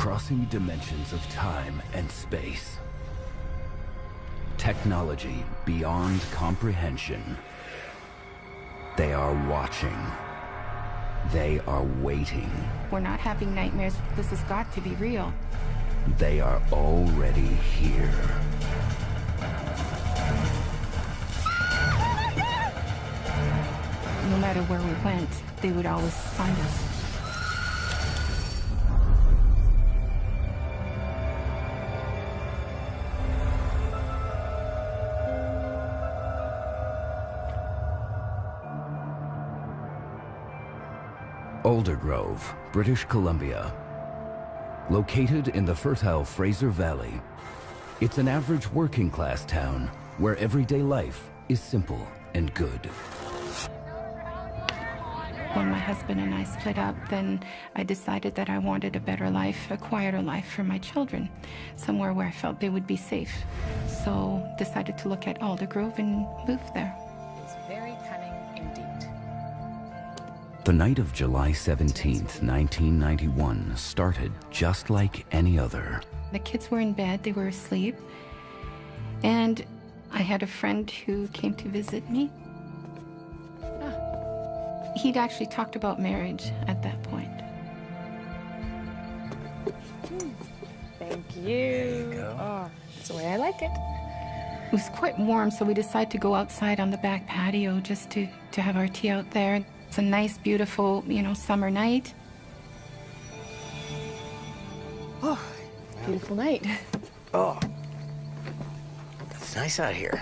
crossing dimensions of time and space. Technology beyond comprehension. They are watching. They are waiting. We're not having nightmares. This has got to be real. They are already here. No matter where we went, they would always find us. Aldergrove, British Columbia. Located in the fertile Fraser Valley, it's an average working-class town where everyday life is simple and good. When my husband and I split up, then I decided that I wanted a better life, a quieter life for my children, somewhere where I felt they would be safe. So decided to look at Aldergrove and move there. It's very cunning indeed. The night of July 17th, 1991 started just like any other. The kids were in bed, they were asleep, and I had a friend who came to visit me. He'd actually talked about marriage at that point. Thank you. There you go. Oh, that's the way I like it. It was quite warm, so we decided to go outside on the back patio just to have our tea out there. It's a nice, beautiful, summer night. Oh, beautiful night. Oh, it's nice out here.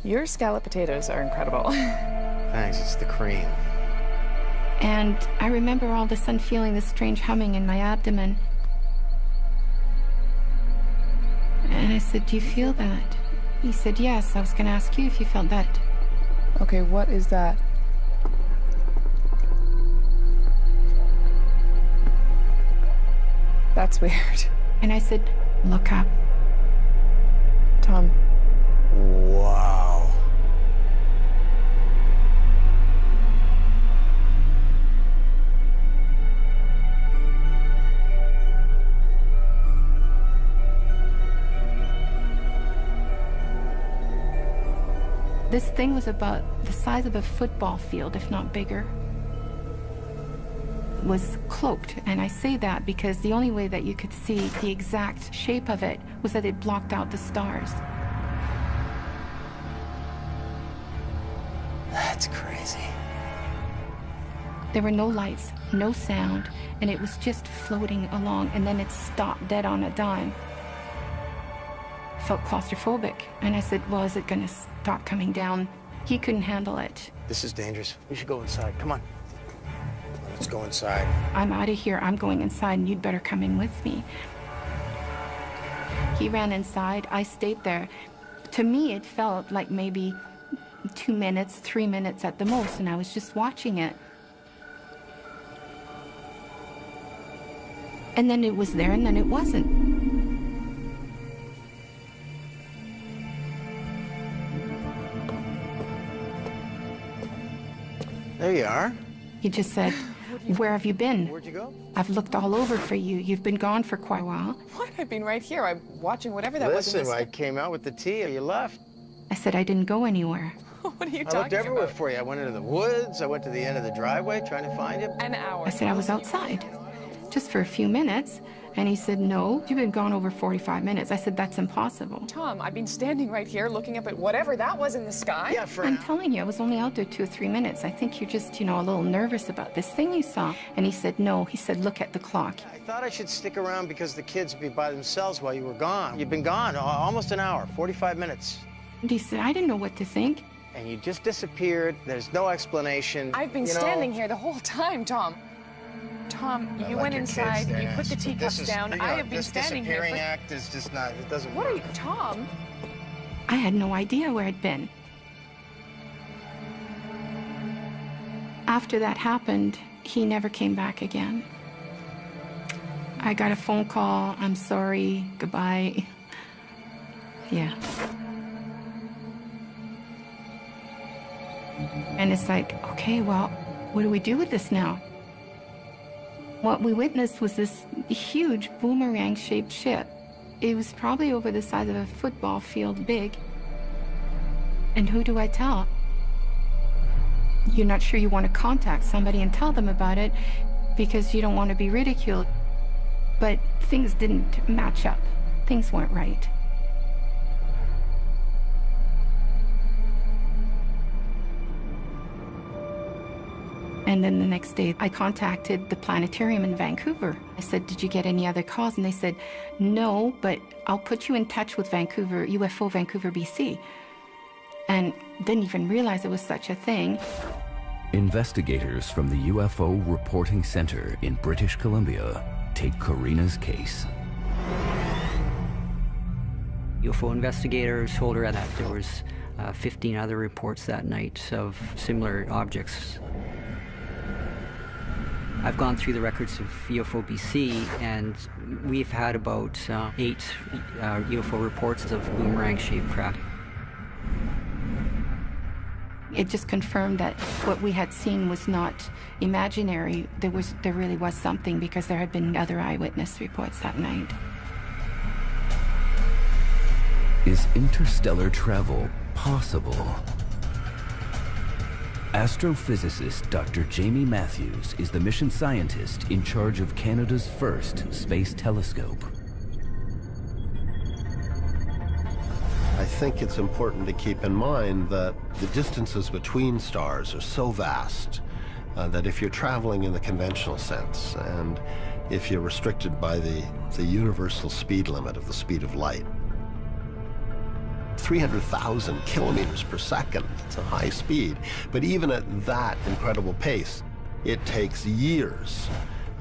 Your scallop potatoes are incredible. Thanks, it's the cream. And I remember all of a sudden feeling this strange humming in my abdomen. And I said, "Do you feel that?" He said, "Yes, I was going to ask you if you felt that." Okay, what is that? That's weird. And I said, "Look up." Tom. Wow. This thing was about the size of a football field, if not bigger. It was cloaked, and I say that because the only way that you could see the exact shape of it was that it blocked out the stars. That's crazy. There were no lights, no sound, and it was just floating along, and then it stopped dead on a dime. Felt claustrophobic, and I said, "Well, is it going to stop coming down?" He couldn't handle it. This is dangerous. We should go inside. Come on. Let's go inside. "I'm out of here. I'm going inside, and you'd better come in with me." He ran inside. I stayed there. To me, it felt like maybe 2 minutes, 3 minutes at the most, and I was just watching it. And then it was there, and then it wasn't. There you are. He just said, "Where have you been? Where'd you go? I've looked all over for you. You've been gone for quite a while." What? I've been right here. I'm watching whatever that was. Listen, I came out with the tea and you left. I said, "I didn't go anywhere." What are you I talking looked everywhere about? for you. I went into the woods. I went to the end of the driveway trying to find you. An hour. I said, "I was outside, just for a few minutes." And he said, "No, you've been gone over 45 minutes. I said, "That's impossible." Tom, I've been standing right here looking up at whatever that was in the sky. Yeah, for I'm telling you, I was only out there 2 or 3 minutes. I think you're just, a little nervous about this thing you saw. And he said, "No." He said, "Look at the clock." I thought I should stick around because the kids would be by themselves while you were gone. You've been gone almost an hour, 45 minutes. And he said, "I didn't know what to think." And you just disappeared. There's no explanation. I've been standing here the whole time, Tom. Tom, you went inside, you put the teacups down. I have been standing here. This disappearing act is just not, it doesn't What work. are you, Tom? I had no idea where I'd been. After that happened, he never came back again. I got a phone call, "I'm sorry, goodbye." Yeah. And it's like, okay, well, what do we do with this now? What we witnessed was this huge boomerang-shaped ship. It was probably over the size of a football field big. And who do I tell? You're not sure you want to contact somebody and tell them about it because you don't want to be ridiculed. But things didn't match up. Things weren't right. And then the next day, I contacted the planetarium in Vancouver. I said, did you get any other calls? And they said, no, but I'll put you in touch with Vancouver, UFO Vancouver, BC. And didn't even realize there was such a thing. Investigators from the UFO Reporting Center in British Columbia take Karina's case. UFO investigators told her that there was 15 other reports that night of similar objects. I've gone through the records of UFO BC, and we've had about 8 UFO reports of boomerang-shaped craft. It just confirmed that what we had seen was not imaginary. There really was something, because there had been other eyewitness reports that night. Is interstellar travel possible? Astrophysicist Dr. Jamie Matthews is the mission scientist in charge of Canada's first space telescope. I think it's important to keep in mind that the distances between stars are so vast that if you're traveling in the conventional sense, and if you're restricted by the universal speed limit of the speed of light, 300,000 kilometers per second. It's a high speed. But even at that incredible pace, it takes years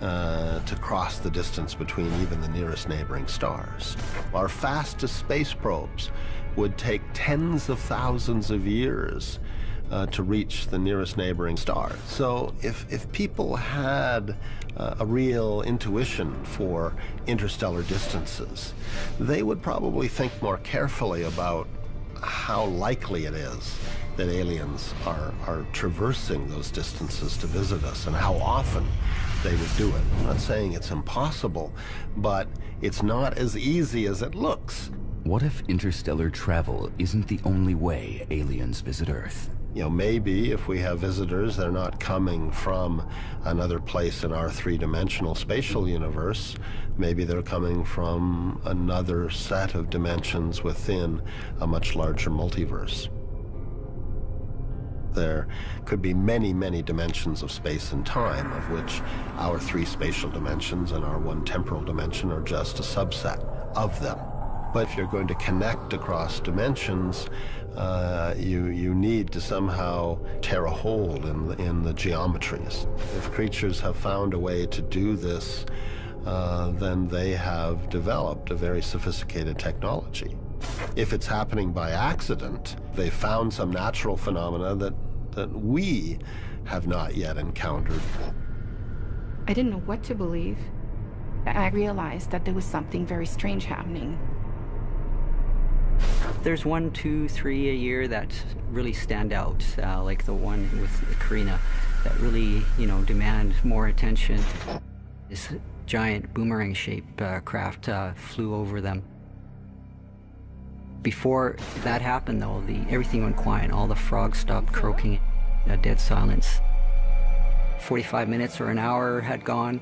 to cross the distance between even the nearest neighboring stars. Our fastest space probes would take tens of thousands of years to reach the nearest neighboring star. So if people had a real intuition for interstellar distances, they would probably think more carefully about how likely it is that aliens are traversing those distances to visit us, and how often they would do it. I'm not saying it's impossible, but it's not as easy as it looks. What if interstellar travel isn't the only way aliens visit Earth? You know, maybe if we have visitors, they're not coming from another place in our three-dimensional spatial universe. Maybe they're coming from another set of dimensions within a much larger multiverse. There could be many, many dimensions of space and time, of which our 3 spatial dimensions and our 1 temporal dimension are just a subset of them. But if you're going to connect across dimensions, you need to somehow tear a hole in the geometries. If creatures have found a way to do this, then they have developed a very sophisticated technology. If it's happening by accident, they found some natural phenomena that we have not yet encountered. I didn't know what to believe. I realized that there was something very strange happening. There's 1, 2, 3 a year that really stand out, like the one with Karina, that really, demand more attention. This giant boomerang-shaped craft flew over them. Before that happened, though, everything went quiet. All the frogs stopped croaking, a dead silence. 45 minutes or an hour had gone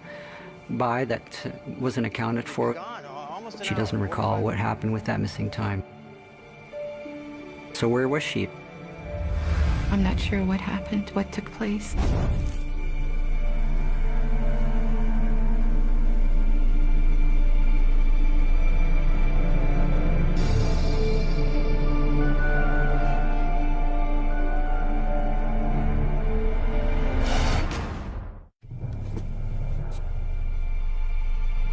by that wasn't accounted for. She doesn't recall what happened with that missing time. So where was she? I'm not sure what happened, what took place.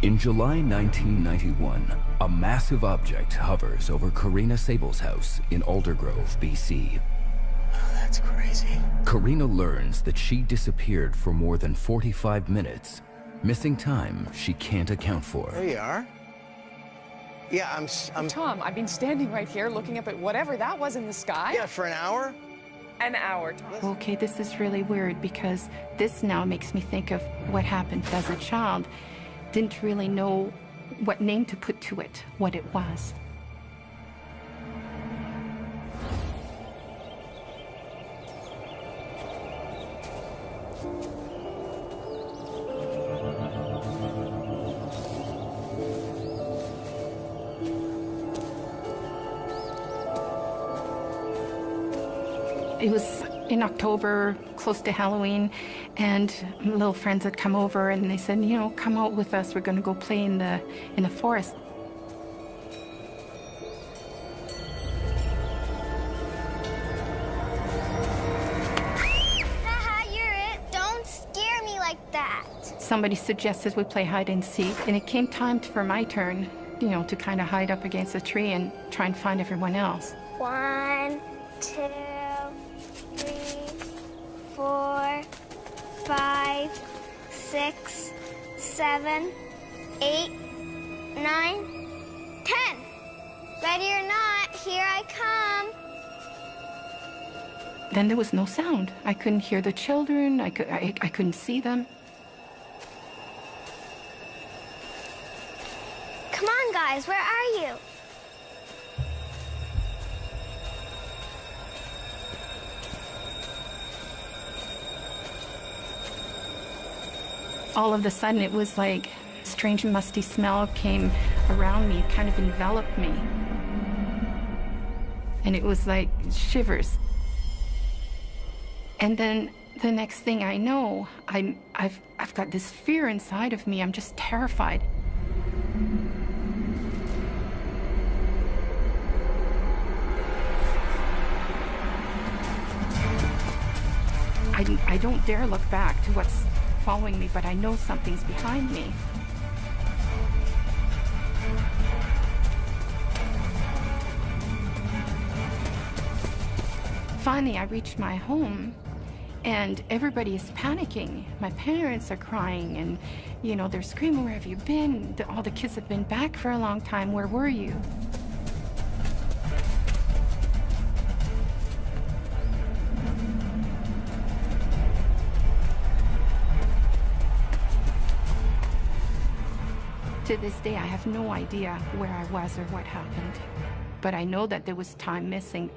In July 1991, a massive object hovers over Karina Sable's house in Aldergrove, BC. Oh, that's crazy. Karina learns that she disappeared for more than 45 minutes, missing time she can't account for. There you are. Yeah, I'm... Tom, I've been standing right here looking up at whatever that was in the sky. Yeah, for an hour. An hour, Tom. Okay, this is really weird because this now makes me think of what happened as a child. Didn't really know what name to put to it, what it was. It was in October, close to Halloween, and little friends had come over and they said, you know, come out with us, we're going to go play in the forest. Haha, you're it. Don't scare me like that. Somebody suggested we play hide and seek, and it came time for my turn, you know, to kind of hide up against a tree and try and find everyone else. 1, 2, 3, 4, 5, 6, 7, 8, 9, 10. Ready or not, here I come. Then there was no sound. I couldn't hear the children. I couldn't see them. Come on, guys, where are you? All of a sudden, it was like a strange, musty smell came around me. It kind of enveloped me. And it was like shivers. And then the next thing I know, I've got this fear inside of me. I'm just terrified. I don't dare look back to what's following me, but I know something's behind me. Finally, I reached my home, and everybody is panicking. My parents are crying, and, you know, they're screaming, where have you been? All the kids have been back for a long time. Where were you? To this day, I have no idea where I was or what happened, but I know that there was time missing.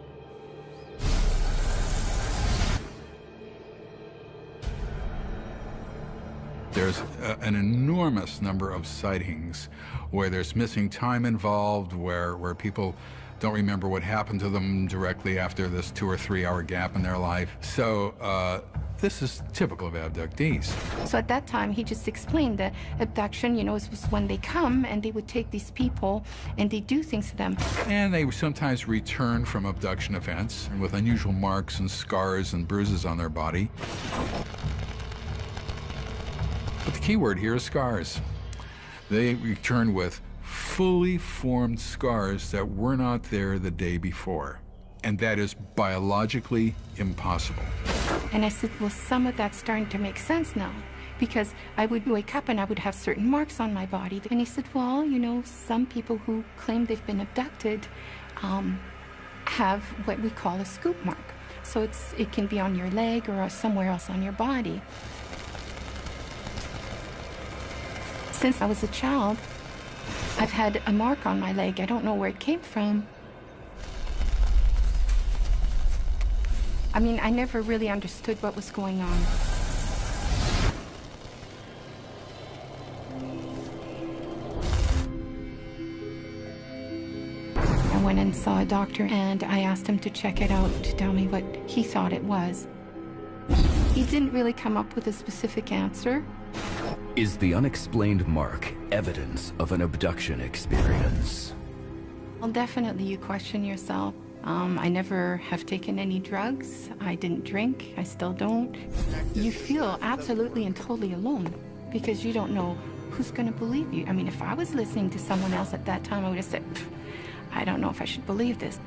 There's an enormous number of sightings where there's missing time involved, where people don't remember what happened to them directly after this 2 or 3 hour gap in their life. So this is typical of abductees. So at that time, he just explained that abduction, you know, was when they come and they would take these people and they do things to them. And they sometimes return from abduction events with unusual marks and scars and bruises on their body. But the key word here is scars. They return with fully formed scars that were not there the day before. And that is biologically impossible. And I said, well, some of that's starting to make sense now, because I would wake up and I would have certain marks on my body. And he said, well, you know, some people who claim they've been abducted have what we call a scoop mark. So it can be on your leg or somewhere else on your body. Since I was a child, I've had a mark on my leg. I don't know where it came from. I mean, I never really understood what was going on. I went and saw a doctor, and I asked him to check it out to tell me what he thought it was. He didn't really come up with a specific answer. Is the unexplained mark evidence of an abduction experience? Well, definitely you question yourself. I never have taken any drugs. I didn't drink. I still don't. You feel absolutely and totally alone because you don't know who's going to believe you. I mean, if I was listening to someone else at that time, I would have said, I don't know if I should believe this.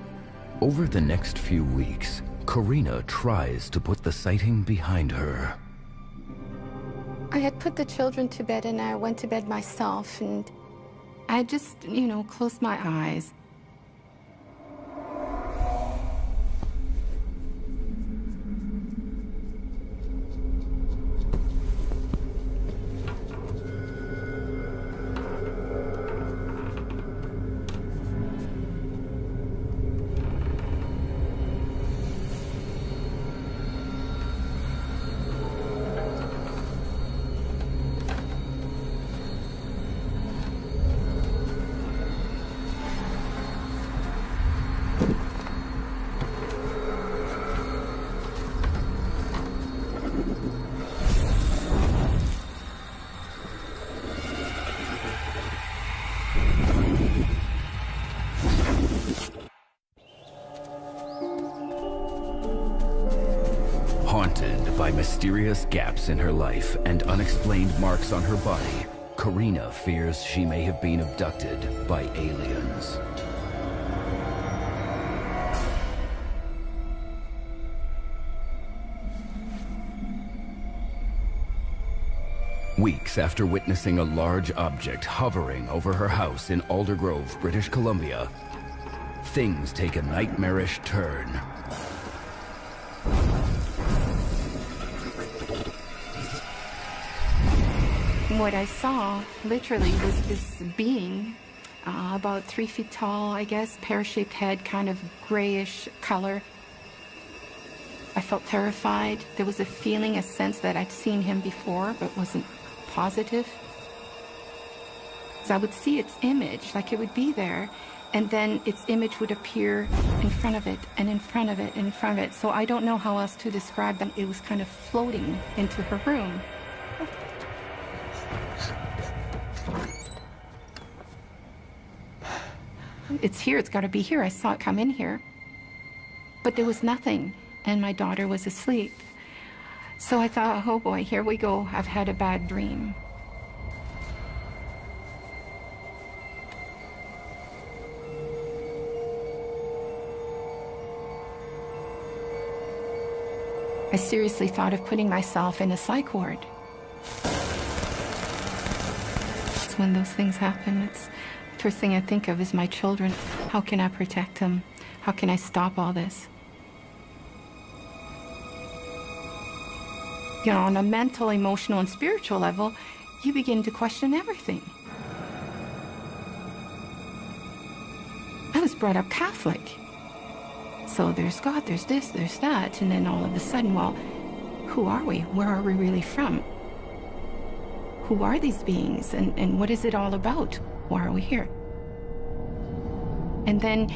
Over the next few weeks, Karina tries to put the sighting behind her. I had put the children to bed and I went to bed myself, and I just, you know, closed my eyes. mysterious gaps in her life and unexplained marks on her body, Karina fears she may have been abducted by aliens. Weeks after witnessing a large object hovering over her house in Aldergrove, British Columbia, things take a nightmarish turn. What I saw literally was this being, about 3 feet tall, I guess, pear-shaped head, kind of grayish color. I felt terrified. There was a feeling, a sense that I'd seen him before, but wasn't positive. So I would see its image, like it would be there, and then its image would appear in front of it, and in front of it, and in front of it. So I don't know how else to describe them. It was kind of floating into her room. It's here, it's got to be here. I saw it come in here. But there was nothing, and my daughter was asleep. So I thought, oh boy, here we go. I've had a bad dream. I seriously thought of putting myself in a psych ward. It's when those things happen. It's the first thing I think of is my children. How can I protect them? How can I stop all this? You know, on a mental, emotional, and spiritual level, you begin to question everything. I was brought up Catholic. So there's God, there's this, there's that, and then all of a sudden, well, who are we? Where are we really from? Who are these beings, and what is it all about? Why are we here? And then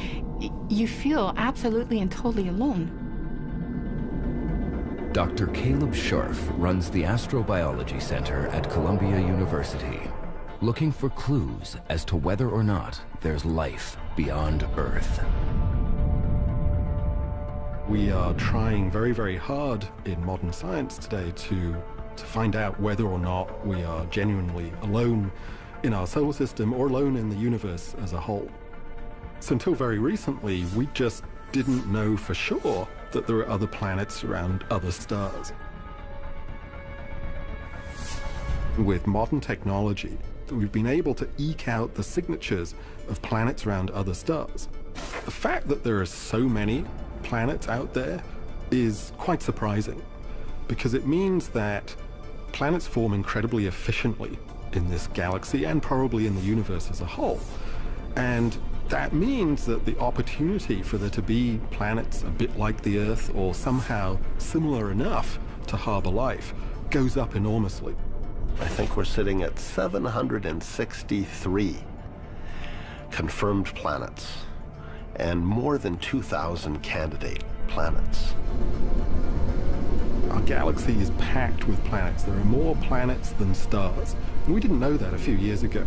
you feel absolutely and totally alone. Dr. Caleb Scharf runs the Astrobiology Center at Columbia University, looking for clues as to whether or not there's life beyond Earth. We are trying very, very hard in modern science today to find out whether or not we are genuinely alone in our solar system or alone in the universe as a whole. So until very recently, we just didn't know for sure that there are other planets around other stars. With modern technology, we've been able to eke out the signatures of planets around other stars. The fact that there are so many planets out there is quite surprising, because it means that planets form incredibly efficiently in this galaxy and probably in the universe as a whole. And that means that the opportunity for there to be planets a bit like the Earth or somehow similar enough to harbor life goes up enormously. I think we're sitting at 763 confirmed planets and more than 2,000 candidate planets. Our galaxy is packed with planets. There are more planets than stars. And we didn't know that a few years ago.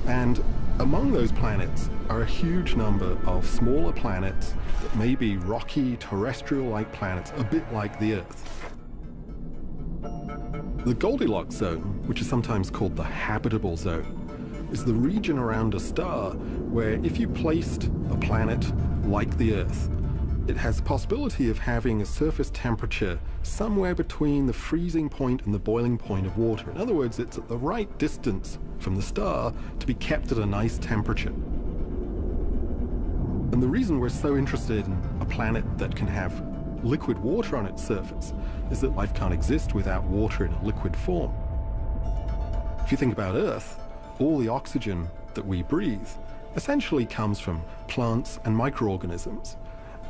And among those planets are a huge number of smaller planets that may be rocky, terrestrial-like planets, a bit like the Earth. The Goldilocks zone, which is sometimes called the habitable zone, is the region around a star where if you placed a planet like the Earth, it has the possibility of having a surface temperature somewhere between the freezing point and the boiling point of water. In other words, it's at the right distance from the star to be kept at a nice temperature. And the reason we're so interested in a planet that can have liquid water on its surface is that life can't exist without water in a liquid form. If you think about Earth, all the oxygen that we breathe essentially comes from plants and microorganisms.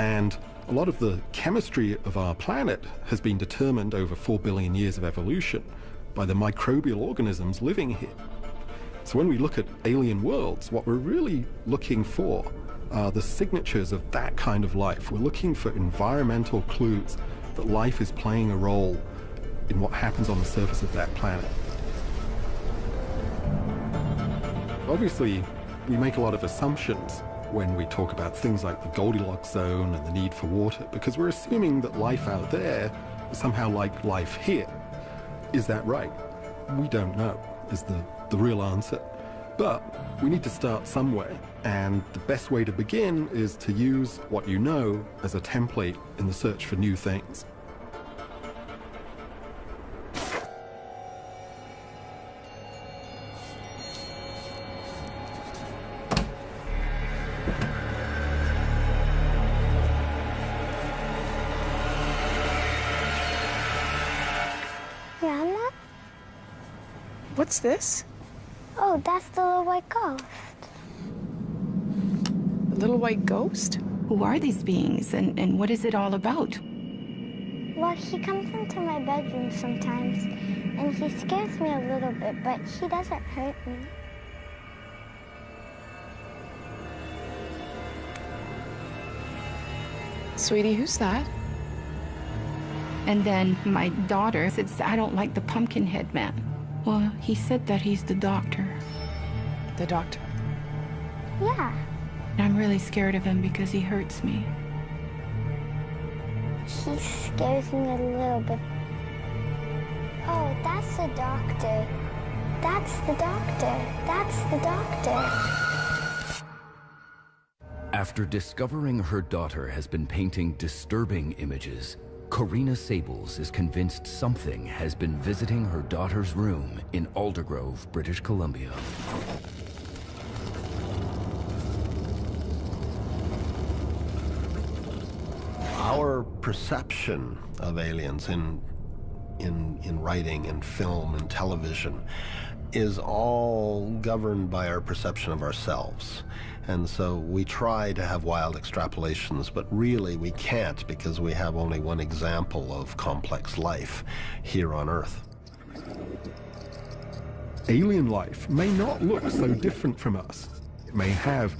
And a lot of the chemistry of our planet has been determined over 4 billion years of evolution by the microbial organisms living here. So when we look at alien worlds, what we're really looking for are the signatures of that kind of life. We're looking for environmental clues that life is playing a role in what happens on the surface of that planet. Obviously, we make a lot of assumptions when we talk about things like the Goldilocks zone and the need for water, because we're assuming that life out there somehow like life here. Is that right? We don't know, is the real answer. But we need to start somewhere, and the best way to begin is to use what you know as a template in the search for new things. Grandma? What's this? Oh, that's the little white ghost. A little white ghost? Who are these beings, and what is it all about? Well, he comes into my bedroom sometimes, and he scares me a little bit, but he doesn't hurt me. Sweetie, who's that? And then my daughter says, I don't like the pumpkin head man. Well, he said that he's the doctor. The doctor? Yeah. I'm really scared of him because he hurts me. He scares me a little bit. Oh, that's the doctor. That's the doctor. That's the doctor. After discovering her daughter has been painting disturbing images, Corina Sables is convinced something has been visiting her daughter's room in Aldergrove, British Columbia. Our perception of aliens in writing and film and television is all governed by our perception of ourselves. And so we try to have wild extrapolations, but really we can't because we have only one example of complex life here on Earth. Alien life may not look so different from us. It may have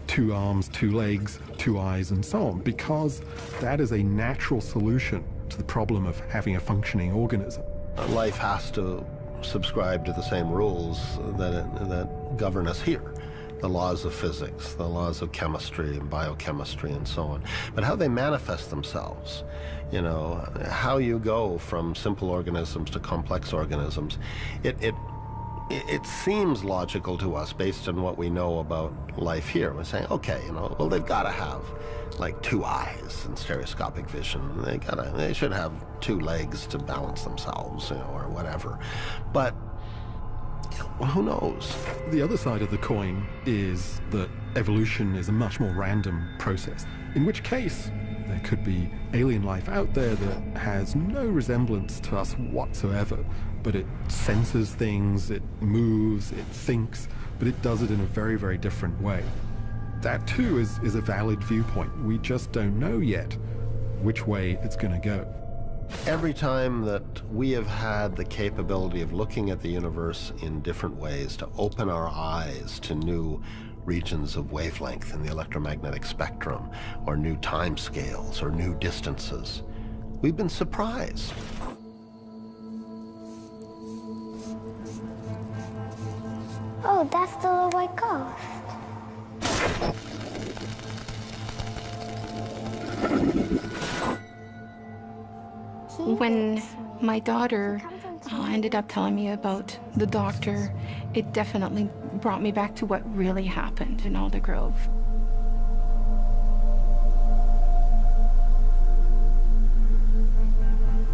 2 arms, 2 legs, 2 eyes, and so on, because that is a natural solution to the problem of having a functioning organism. Life has to subscribe to the same rules that govern us here. The laws of physics, the laws of chemistry and biochemistry and so on. But how they manifest themselves, you know, how you go from simple organisms to complex organisms, it seems logical to us based on what we know about life here. We're saying, okay, you know, well, they've got to have like 2 eyes and stereoscopic vision. They should have 2 legs to balance themselves, you know, or whatever. But well, who knows? The other side of the coin is that evolution is a much more random process, in which case there could be alien life out there that has no resemblance to us whatsoever, but it senses things, it moves, it thinks, but it does it in a very, very different way. That too is a valid viewpoint. We just don't know yet which way it's going to go. Every time that we have had the capability of looking at the universe in different ways, to open our eyes to new regions of wavelength in the electromagnetic spectrum, or new time scales, or new distances, we've been surprised. Oh, that's the little white ghost. When my daughter ended up telling me about the doctor, it definitely brought me back to what really happened in Aldergrove.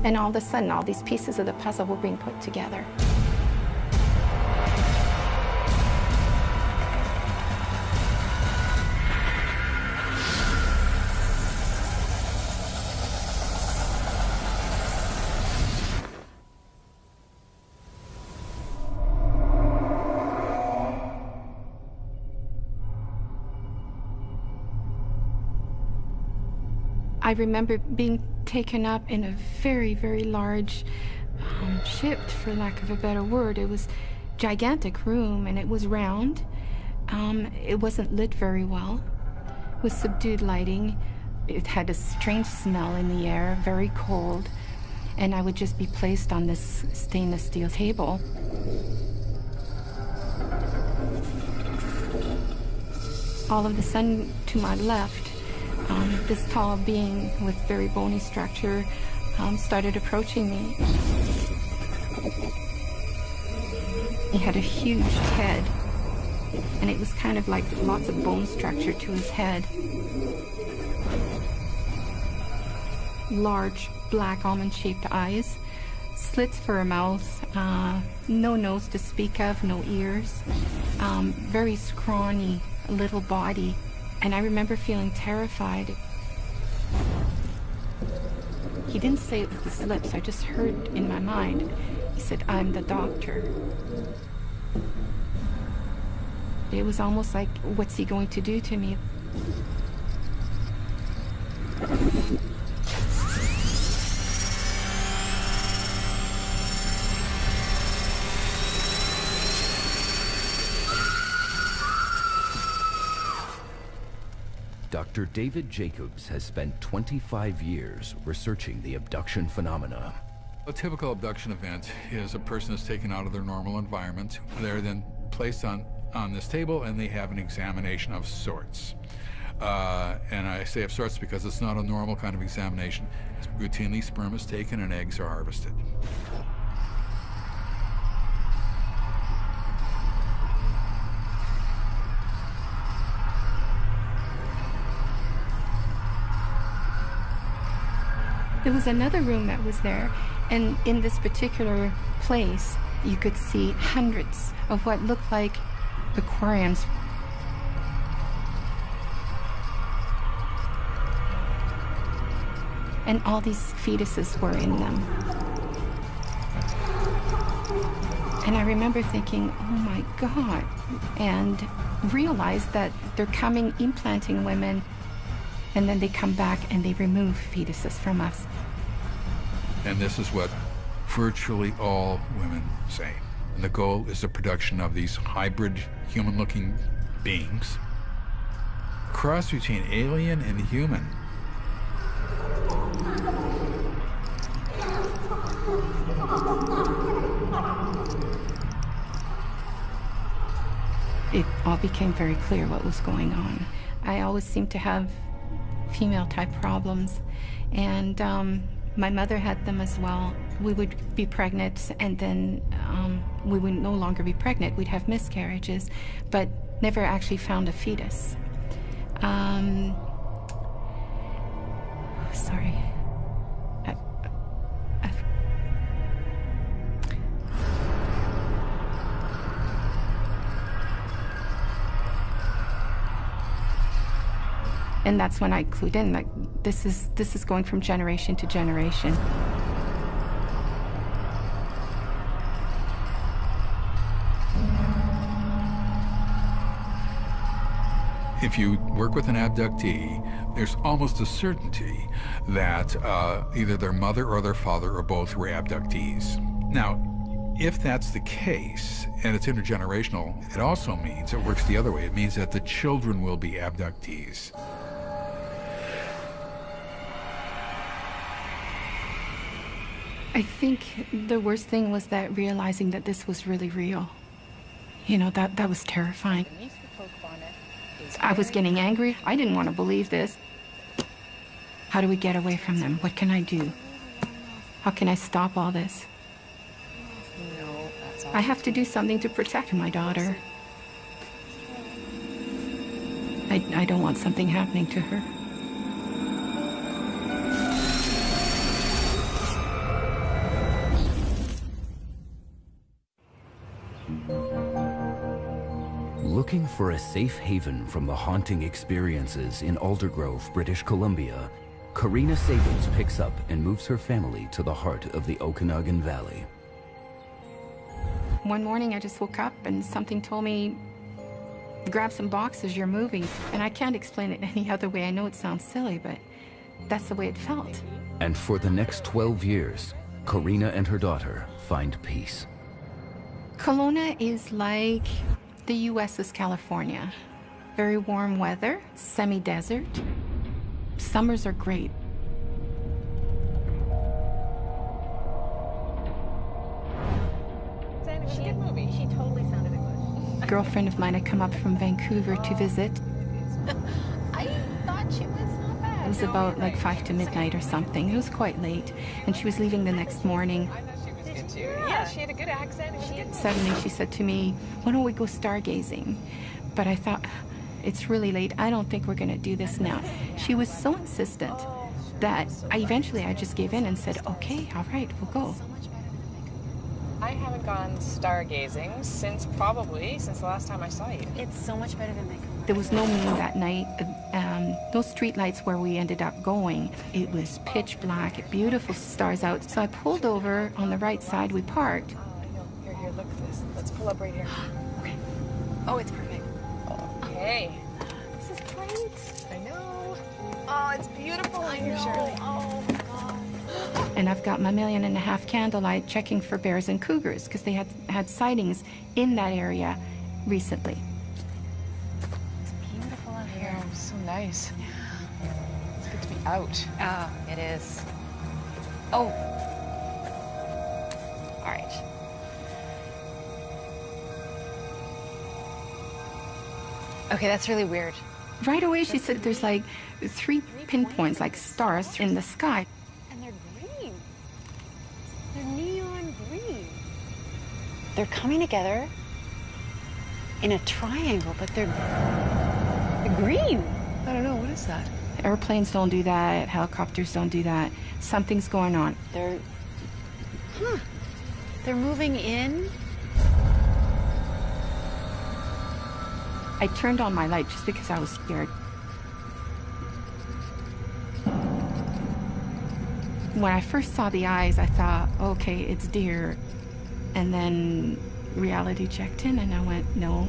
And all of a sudden, all these pieces of the puzzle were being put together. I remember being taken up in a very, very large ship, for lack of a better word. It was a gigantic room, and it was round. It wasn't lit very well. It was subdued lighting. It had a strange smell in the air, very cold. And I would just be placed on this stainless steel table. All of a sudden, to my left, this tall being with very bony structure started approaching me. He had a huge head, and it was kind of like lots of bone structure to his head. Large, black, almond-shaped eyes, slits for a mouth, no nose to speak of, no ears, very scrawny little body. And I remember feeling terrified. He didn't say it with his lips, I just heard in my mind. He said, "I'm the doctor." It was almost like, what's he going to do to me? Dr. David Jacobs has spent 25 years researching the abduction phenomena. A typical abduction event is a person is taken out of their normal environment. They're then placed on this table and they have an examination of sorts. And I say of sorts because it's not a normal kind of examination. Routinely, sperm is taken and eggs are harvested. There was another room that was there, and in this particular place, you could see hundreds of what looked like aquariums. And all these fetuses were in them. And I remember thinking, oh my God, and realized that they're coming, implanting women, and then they come back and they remove fetuses from us. And this is what virtually all women say. And the goal is the production of these hybrid human-looking beings. Cross between alien and human. It all became very clear what was going on. I always seemed to have female-type problems, and my mother had them as well. We would be pregnant, and then we would no longer be pregnant. We'd have miscarriages, but never actually found a fetus. Sorry. And that's when I clued in, like, this is going from generation to generation. If you work with an abductee, there's almost a certainty that either their mother or their father or both were abductees. Now, if that's the case, and it's intergenerational, it also means, it works the other way, it means that the children will be abductees. I think the worst thing was that realizing that this was really real. You know, that was terrifying. I was getting angry. I didn't want to believe this. How do we get away from them? What can I do? How can I stop all this? I have to do something to protect my daughter. I don't want something happening to her. Looking for a safe haven from the haunting experiences in Aldergrove, British Columbia, Karina Sabins picks up and moves her family to the heart of the Okanagan Valley. One morning I just woke up and something told me, grab some boxes, you're moving. And I can't explain it any other way. I know it sounds silly, but that's the way it felt. And for the next 12 years, Karina and her daughter find peace. Kelowna is like the U.S.'s California. Very warm weather, semi-desert. Summers are great. It's a good movie. She totally sounded English. A girlfriend of mine had come up from Vancouver to visit. I thought she was not bad. was about like 5 to midnight or something. It was quite late, and she was leaving the next morning. Yeah, she had a good accent. Suddenly she said to me, why don't we go stargazing? But I thought, it's really late. I don't think we're going to do this now. She was so insistent that eventually I just gave in and said, okay, all right, we'll go. I haven't gone stargazing since the last time I saw you. It's so much better than Mexico. There was no moon that night. Those street lights where we ended up going, it was pitch black, beautiful stars out. So I pulled over on the right side, we parked. Here, look at this. Let's pull up right here. Okay. Oh, it's perfect. Okay. This is great. I know. Oh, it's beautiful in here, Shirley. Oh, my God. And I've got my 1.5 million candlelight checking for bears and cougars because they had sightings in that area recently. It's beautiful out here. Yeah, so nice. Yeah. It's good to be out. Oh, it is. Oh. All right. Okay, that's really weird. Right away, she said there's like 3 pinpoints, like stars in the sky. And they're green. They're neon green. They're coming together in a triangle, but they're green. I don't know, what is that? Airplanes don't do that, helicopters don't do that. Something's going on. They're moving in. I turned on my light just because I was scared. When I first saw the eyes, I thought, okay, it's deer. And then reality checked in and I went, no,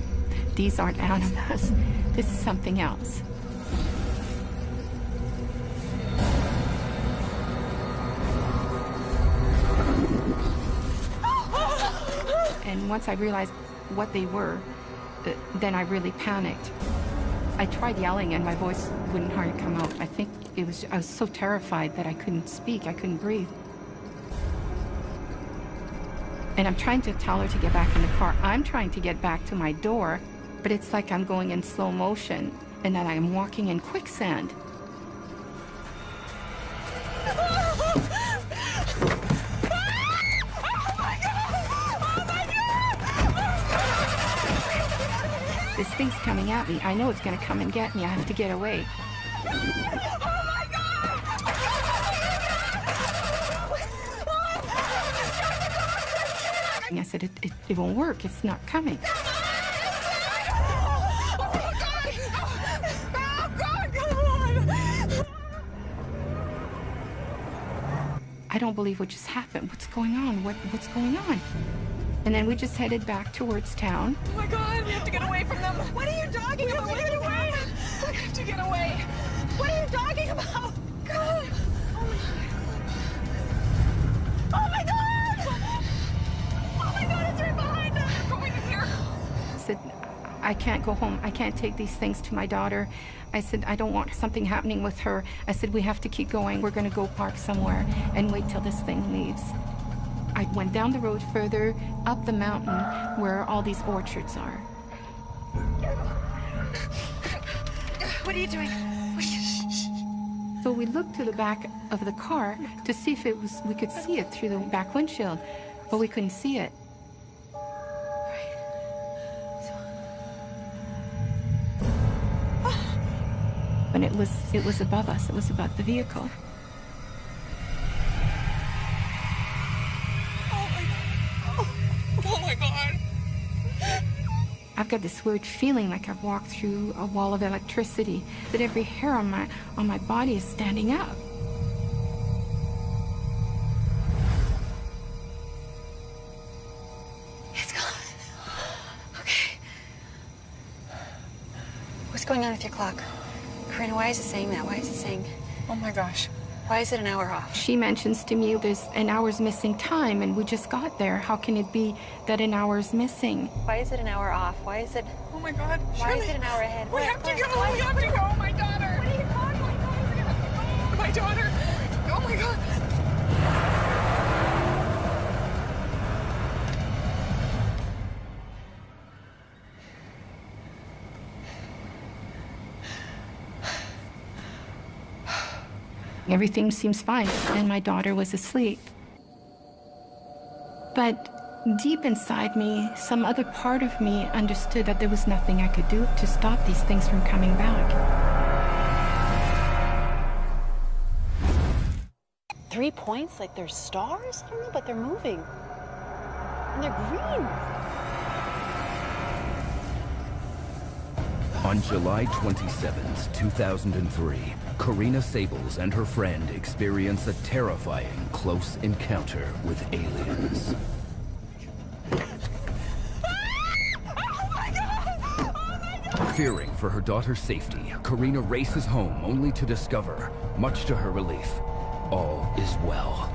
these aren't animals. This is something else. And once I realized what they were, then I really panicked. I tried yelling and my voice wouldn't hardly come out. I think I was so terrified that I couldn't speak, I couldn't breathe. And I'm trying to tell her to get back in the car. I'm trying to get back to my door, but it's like I'm going in slow motion and that I'm walking in quicksand. This thing's coming at me. I know it's going to come and get me. I have to get away. I said, it won't work. It's not coming. I don't believe what just happened. What's going on? What's going on? And then we just headed back towards town. Oh my God, we have to get away from them. What are you talking about? We have to get away. We have to get away. What are you talking about? God. Oh my God. Oh my God, it's right behind us. We're going in here. I said, I can't go home. I can't take these things to my daughter. I said, I don't want something happening with her. I said, we have to keep going. We're going to go park somewhere and wait till this thing leaves. I went down the road further, up the mountain, where all these orchards are. What are you doing? So we looked to the back of the car to see if we could see it through the back windshield, but we couldn't see it. And it was above us. It was above the vehicle. Oh my God. I've got this weird feeling like I've walked through a wall of electricity, that every hair on my body is standing up. It's gone. Okay. What's going on with your clock? Karina, why is it saying that? Why is it saying... Oh my gosh. Why is it an hour off? She mentions to me there's an hour's missing time and we just got there. How can it be that an hour's missing? Why is it an hour off? Why is it... Oh my God. Why is it an hour ahead? We have to go. We have to go. My daughter. What are you talking about? We have to go. My daughter. Oh my God. Everything seems fine, and my daughter was asleep. But deep inside me, some other part of me understood that there was nothing I could do to stop these things from coming back. 3 points, like they're stars? I don't know, but they're moving. And they're green. On July 27th, 2003, Karina Sables and her friend experience a terrifying close encounter with aliens. Fearing for her daughter's safety, Karina races home only to discover, much to her relief, all is well.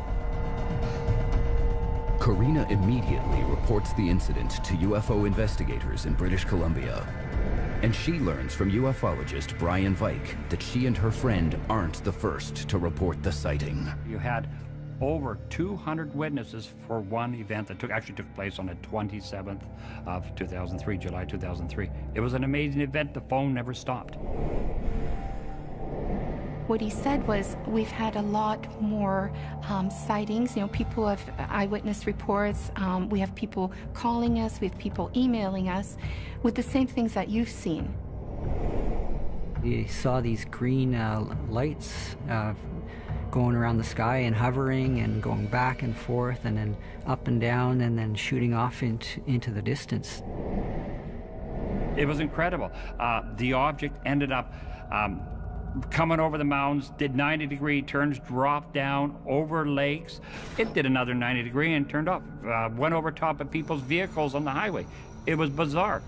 Karina immediately reports the incident to UFO investigators in British Columbia. And she learns from ufologist Brian Vike that she and her friend aren't the first to report the sighting. You had over 200 witnesses for one event that actually took place on the 27th of 2003, July 2003. It was an amazing event. The phone never stopped. What he said was, we've had a lot more sightings. You know, people have eyewitness reports. We have people calling us. We have people emailing us with the same things that you've seen. We saw these green lights going around the sky and hovering and going back and forth and then up and down and then shooting off into the distance. It was incredible. The object ended up coming over the mountains, did 90-degree turns, dropped down over lakes. It did another 90-degree and turned off. Went over top of people's vehicles on the highway. It was bizarre.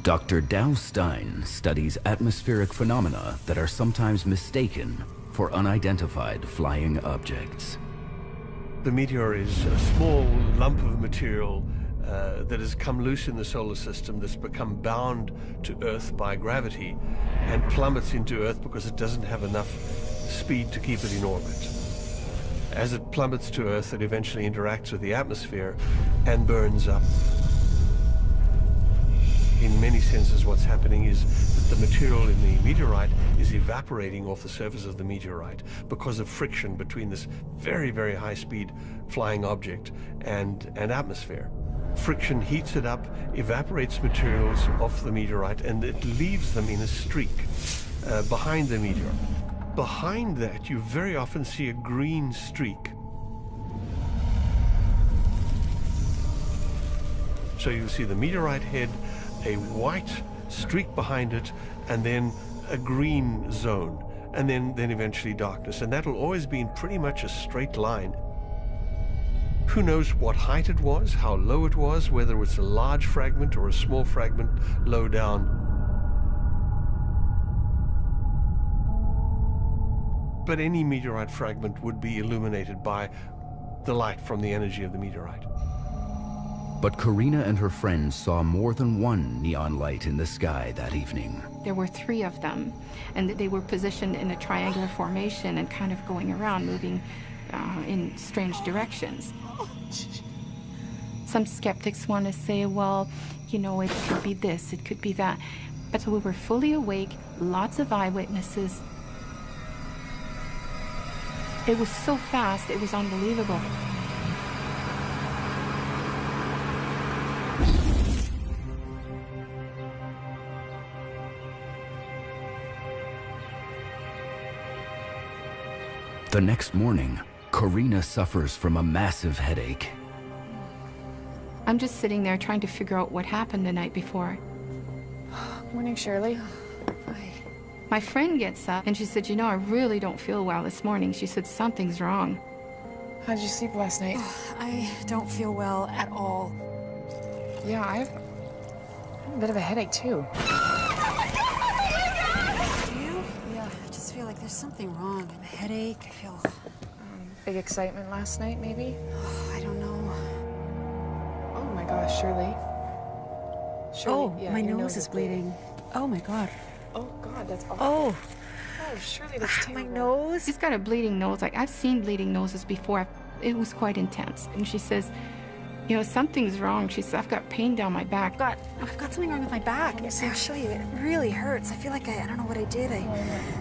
Dr. Dow Stein studies atmospheric phenomena that are sometimes mistaken for unidentified flying objects. The meteor is a small lump of material that has come loose in the solar system, that's become bound to Earth by gravity and plummets into Earth because it doesn't have enough speed to keep it in orbit. As it plummets to Earth, it eventually interacts with the atmosphere and burns up. In many senses, what's happening is that the material in the meteorite is evaporating off the surface of the meteorite because of friction between this very, very high-speed flying object and atmosphere. Friction heats it up, evaporates materials off the meteorite, and it leaves them in a streak behind the meteor. Behind that, you very often see a green streak. So you'll see the meteorite head, a white streak behind it, and then a green zone, and then eventually darkness. And that'll always be in pretty much a straight line. Who knows what height it was, how low it was, whether it was a large fragment or a small fragment low down. But any meteorite fragment would be illuminated by the light from the energy of the meteorite. But Karina and her friends saw more than one neon light in the sky that evening. There were 3 of them, and they were positioned in a triangular formation and kind of going around, moving in strange directions. Some skeptics want to say, well, you know, it could be this, it could be that. But so we were fully awake, lots of eyewitnesses. It was so fast, it was unbelievable. The next morning, Karina suffers from a massive headache. I'm just sitting there trying to figure out what happened the night before. Morning, Shirley. My friend gets up and she said, you know, I really don't feel well this morning. She said, something's wrong. How did you sleep last night? I don't feel well at all. Yeah, I have a bit of a headache, too. Do you? Yeah, I just feel like there's something wrong. I have a headache. I feel... Big excitement last night, maybe? I don't know. Oh, my gosh, Shirley. Oh, yeah, my nose is bleeding. Oh, my God. Oh, God, that's awful. Oh. Oh, Shirley, that's terrible. My nose? She's got a bleeding nose. Like, I've seen bleeding noses before. It was quite intense. And she says, You know, something's wrong. She said, I've got pain down my back. I've got something wrong with my back. See, I'll show you. It really hurts. I feel like I don't know what I did.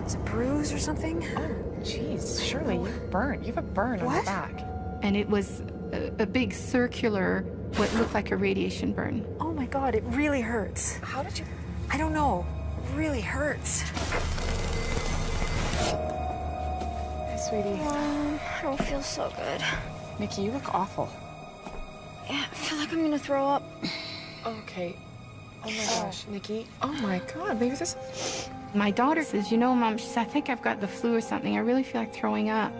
It's a bruise or something. Oh, jeez. Shirley, you're burned. You have a burn on your back. And it was a big circular, what looked like a radiation burn. Oh my God, it really hurts. How did you? I don't know. It really hurts. Hey, sweetie. I don't feel so good. Nikki, you look awful. Yeah, I feel like I'm gonna throw up. Okay. Oh my gosh, Nikki. Oh my God, maybe this. My daughter says, you know, Mom, she said, I think I've got the flu or something. I really feel like throwing up.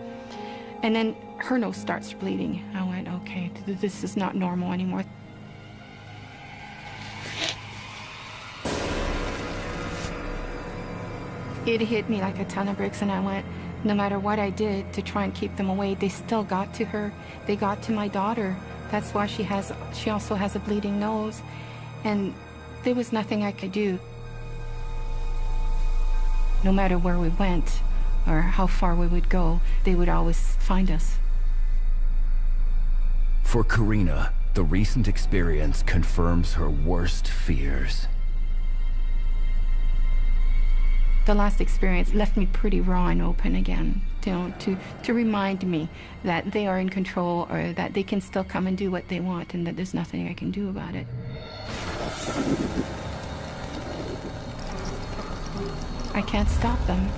And then her nose starts bleeding. I went, okay, this is not normal anymore. It hit me like a ton of bricks, and I went, no matter what I did to try and keep them away, they still got to her. They got to my daughter. That's why she also has a bleeding nose. And there was nothing I could do. No matter where we went or how far we would go, they would always find us. For Karina, the recent experience confirms her worst fears. The last experience left me pretty raw and open again, you know, to remind me that they are in control, or that they can still come and do what they want, and that there's nothing I can do about it. I can't stop them.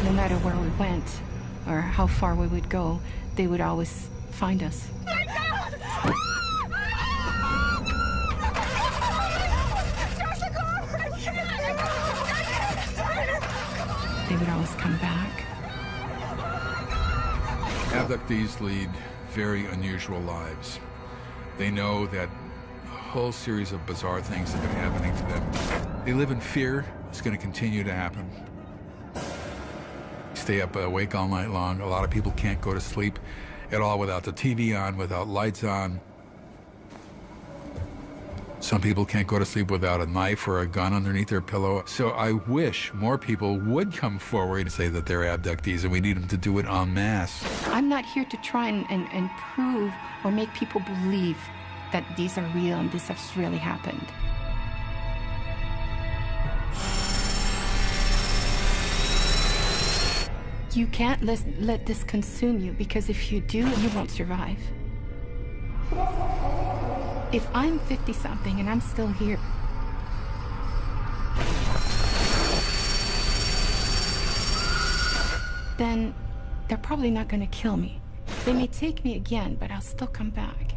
No matter where we went or how far we would go, they would always find us. They would always come back. Abductees lead very unusual lives. They know that a whole series of bizarre things have been happening to them. They live in fear. It's going to continue to happen. Stay up awake all night long. A lot of people can't go to sleep at all without the TV on, without lights on. Some people can't go to sleep without a knife or a gun underneath their pillow. So I wish more people would come forward and say that they're abductees, and we need them to do it en masse. I'm not here to try and prove or make people believe that these are real and this has really happened. You can't let this consume you, because if you do, you won't survive. If I'm 50-something and I'm still here, then they're probably not going to kill me. They may take me again, but I'll still come back.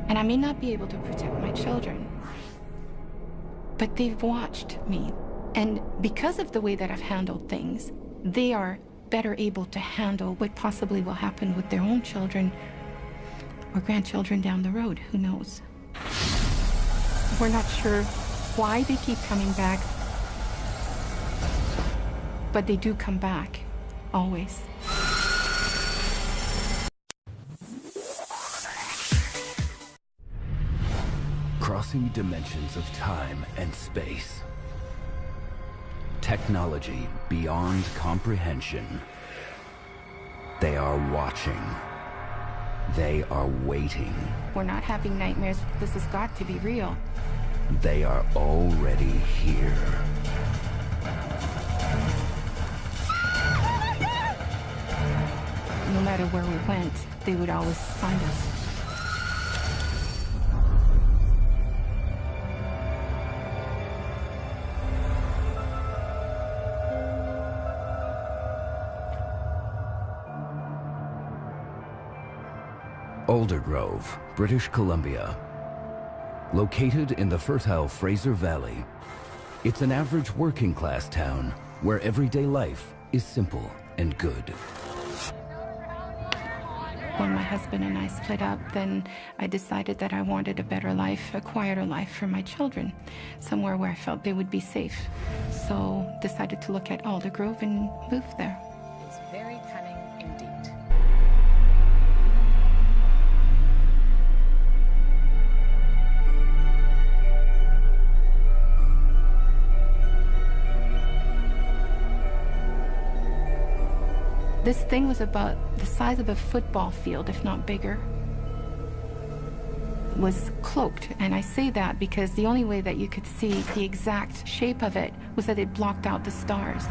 And I may not be able to protect my children, but they've watched me. And because of the way that I've handled things, they are better able to handle what possibly will happen with their own children or grandchildren down the road. Who knows? We're not sure why they keep coming back, but they do come back, always. Crossing dimensions of time and space. Technology beyond comprehension. They are watching. They are waiting. We're not having nightmares. This has got to be real. They are already here. No matter where we went, they would always find us. Aldergrove, British Columbia. Located in the fertile Fraser Valley, it's an average working-class town where everyday life is simple and good. When my husband and I split up, then I decided that I wanted a better life, a quieter life for my children, somewhere where I felt they would be safe. So decided to look at Aldergrove and move there. It's very cunning indeed. This thing was about the size of a football field, if not bigger. It was cloaked, and I say that because the only way that you could see the exact shape of it was that it blocked out the stars.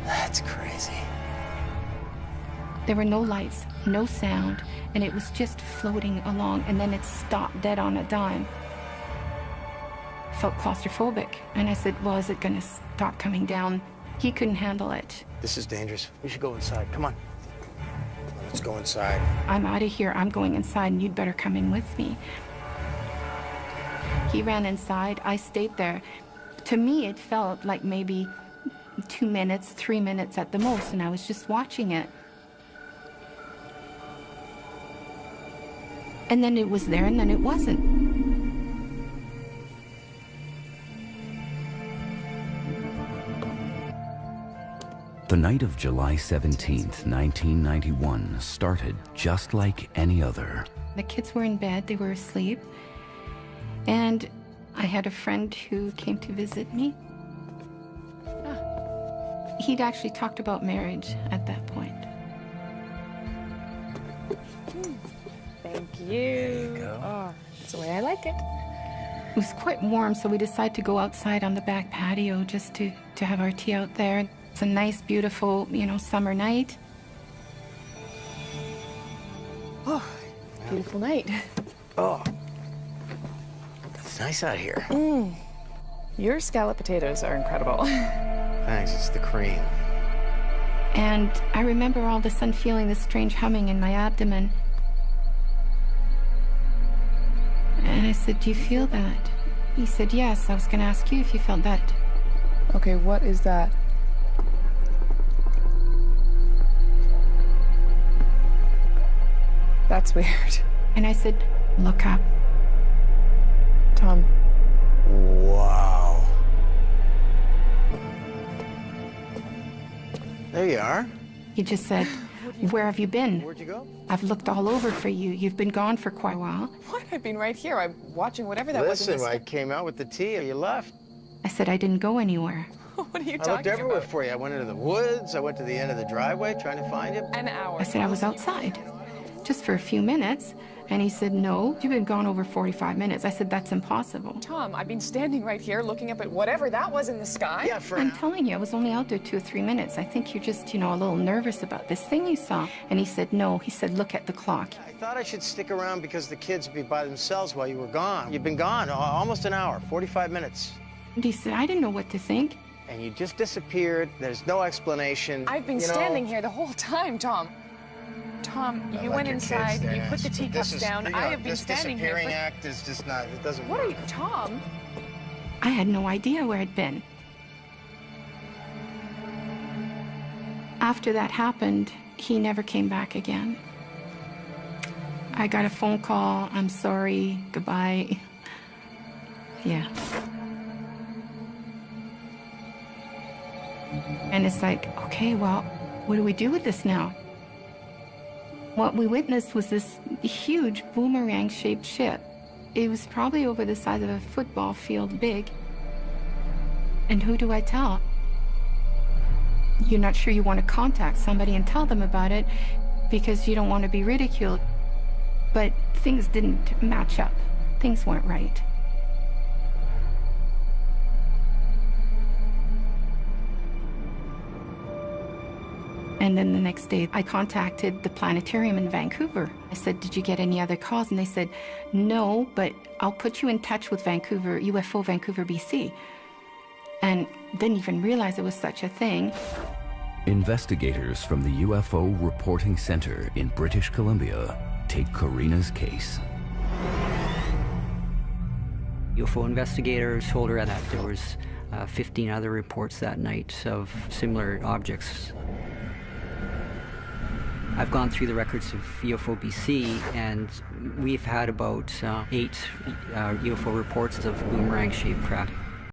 That's crazy. There were no lights, no sound, and it was just floating along, and then it stopped dead on a dime. Felt claustrophobic, and I said, well, is it going to stop coming down? He couldn't handle it. This is dangerous. We should go inside. Come on. Let's go inside. I'm out of here. I'm going inside, and you'd better come in with me. He ran inside. I stayed there. To me, it felt like maybe 2 minutes, 3 minutes at the most, and I was just watching it. And then it was there, and then it wasn't. The night of July 17th, 1991 started just like any other. The kids were in bed, they were asleep, and I had a friend who came to visit me. He'd actually talked about marriage at that point. Thank you. There you go. Oh, that's the way I like it. It was quite warm, so we decided to go outside on the back patio just to have our tea out there. It's a nice, beautiful, summer night. Oh, beautiful night. Oh, it's nice out here. Your scallop potatoes are incredible. Thanks, it's the cream. And I remember all of a sudden feeling this strange humming in my abdomen. And I said, do you feel that? He said, yes. I was going to ask you if you felt that. Okay, what is that? That's weird. And I said, look up. Tom. Wow. There you are. He just said, where have you been? Where'd you go? I've looked all over for you. You've been gone for quite a while. What? I've been right here. I'm watching whatever that was. Listen, I came out with the tea and you left. I said I didn't go anywhere. What are you I talking looked everywhere about? for you. I went into the woods. I went to the end of the driveway trying to find you. An hour. I said I was outside, just for a few minutes. And he said, no, you've been gone over 45 minutes. I said, that's impossible. Tom, I've been standing right here looking up at whatever that was in the sky. Yeah, for I'm telling you, I was only out there 2 or 3 minutes. I think you're just, a little nervous about this thing you saw. And he said, no. He said, look at the clock. I thought I should stick around because the kids would be by themselves while you were gone. You've been gone almost an hour, 45 minutes. And he said, I didn't know what to think. And you just disappeared. There's no explanation. I've been standing here the whole time, Tom. Tom, you went inside, you put the teacups down. I have been standing here. This disappearing act is just not, it doesn't work. What are you, Tom? I had no idea where I'd been. After that happened, he never came back again. I got a phone call, I'm sorry, goodbye. Yeah. And it's like, okay, well, what do we do with this now? What we witnessed was this huge boomerang-shaped ship. It was probably over the size of a football field big. And who do I tell? You're not sure you want to contact somebody and tell them about it because you don't want to be ridiculed. But things didn't match up. Things weren't right. And then the next day, I contacted the planetarium in Vancouver. I said, did you get any other calls? And they said, no, but I'll put you in touch with Vancouver, UFO Vancouver, BC. And didn't even realize it was such a thing. Investigators from the UFO Reporting Center in British Columbia take Karina's case. UFO investigators told her that there was 15 other reports that night of similar objects. I've gone through the records of UFO BC, and we've had about 8 UFO reports of boomerang-shaped craft.